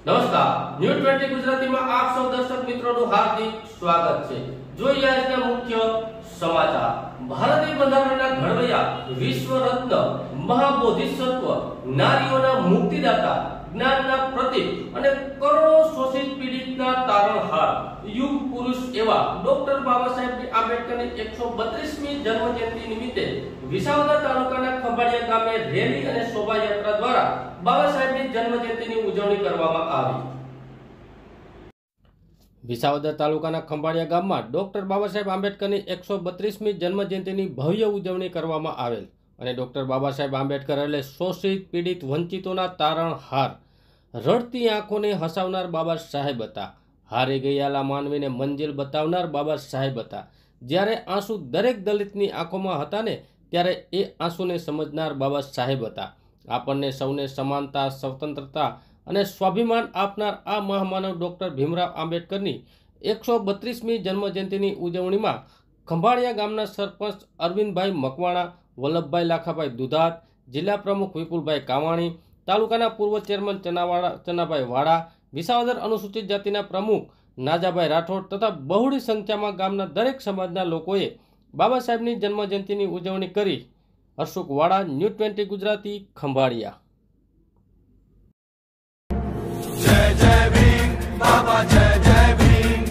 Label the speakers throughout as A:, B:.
A: नमस्कार, न्यूज 20 गुजराती में आप सौ दर्शक मित्रों हार्दिक स्वागत है। જોઈએ આજના મુખ્ય સમાચાર। ભારતીય બંધારણના ઘડવૈયા વિશ્વ રત્ન મહાબોધિસત્વ નારીઓના મુક્તિદાતા જ્ઞાનના પ્રતીક અને કરોડો શોષિત પીડિતના તારણહાર યુગ પુરુષ એવા ડોક્ટર બાબાસાહેબ આંબેડકરની 132મી જન્મજયંતિ નિમિત્તે વિસાવદર તાલુકાના ખંભાળિયા ગામે રેલી અને શોભાયાત્રા દ્વારા બાબાસાહેબની જન્મજયંતિની ઉજવણી કરવામાં આવી। વિસાવદર તાલુકાના ખંભાળિયા ગામમાં ડોક્ટર બાબાસાહેબ આંબેડકરની 132મી જન્મજયંતિની ભવ્ય ઉજવણી કરવામાં આવેલ અને ડોક્ટર બાબાસાહેબ આંબેડકર એટલે શોષિત પીડિત વંચિતોના તારણહાર, રડતી આંખોને હસાવનાર બાબા સાહેબ હતા। હારી ગયેલા માનવીને મંજિલ બતાવનાર બાબા સાહેબ હતા। જ્યારે આંસુ દરેક દલિતની આંખોમાં હતા ને ત્યારે એ આંસુને સમજનાર બાબા સાહેબ હતા। આપણને સૌને સમાનતા, સ્વતંત્રતા અને સ્વાભિમાન આપનાર આ મહામાનવ ડોક્ટર ભીમરાવ આંબેડકરની 132મી જન્મજયંતિની ઉજવણીમાં ખંભાળિયા ગામના સરપંચ અરવિંદભાઈ મકવાણા, વલ્લભભાઈ લાખાભાઈ દુધાત, જિલ્લા પ્રમુખ વિપુલભાઈ કાવાણી, તાલુકાના પૂર્વ ચેરમેન ચનાભાઈ વાડા, વિસાવદર અનુસૂચિત જાતિના પ્રમુખ નાજાભાઈ રાઠોડ તથા બહોળી સંખ્યામાં ગામના દરેક સમાજના લોકોએ બાબા સાહેબની જન્મજયંતિની ઉજવણી કરી। હર્ષુક વાડા, ન્યૂઝ 20 ગુજરાતી, ખંભાળિયા।
B: जय जय भीम बाबा, जय जय भीम,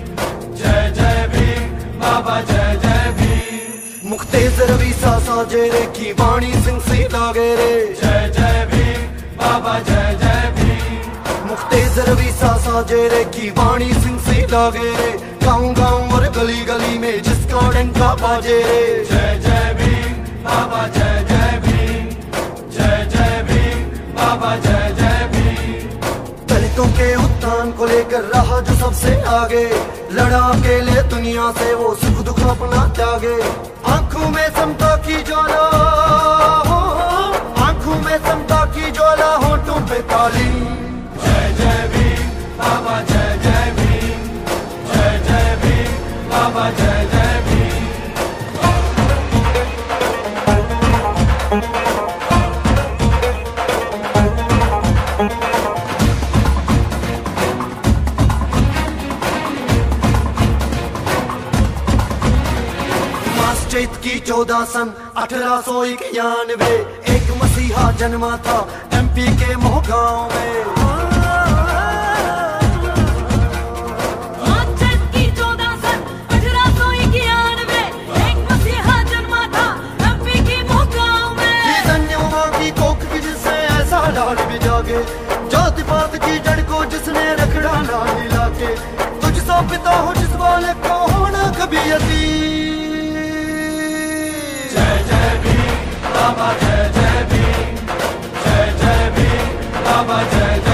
B: जय जय भीम बाबा, जय जय भीम। मुक्तेज रवि सासा जेरे की वाणी सिंह सी लागे रे, जय जय भीम बाबा, जय जय भीम। मुक्तेज रवि सासा जेरे की वाणी सिंह सी लागे रे, गाँव गाँव और गली गली में जिसका डंका बाजे रे, जय जय भीम बाबा, जय जय भीम, जय जय भीम बाबा, जय जय भीम। दलितों के उत्थान को लेकर रहा जो सबसे आगे, लड़ा अकेले दुनिया से वो सुख दुख अपना त्यागे। आंखों में समता की ज्वाला, आंखों में समता की ज्वाला, होठों पे ताली। जय जय भीम बाबा, जय जय भीम, जय जय भीम बाबा, जय जय भीम। चैत की 14 सन 1891 एक मसीहा जन्मा था एमपी के मोहगांव में।
C: चैत की 14 सन 1891 एक मसीहा जन्मा था एमपी के मोहगांव में।
B: धन्यवाद की कोख की जिससे ऐसा लाड भी जागे, जाति पात की जड़ को जिसने रखड़ा ना हिला के, तुझसा पिता हो जिस वाले को होना कभी यतीम। जय जय भीम बाबा, जय जय भीम, जय जय भीम बाबा, जय जय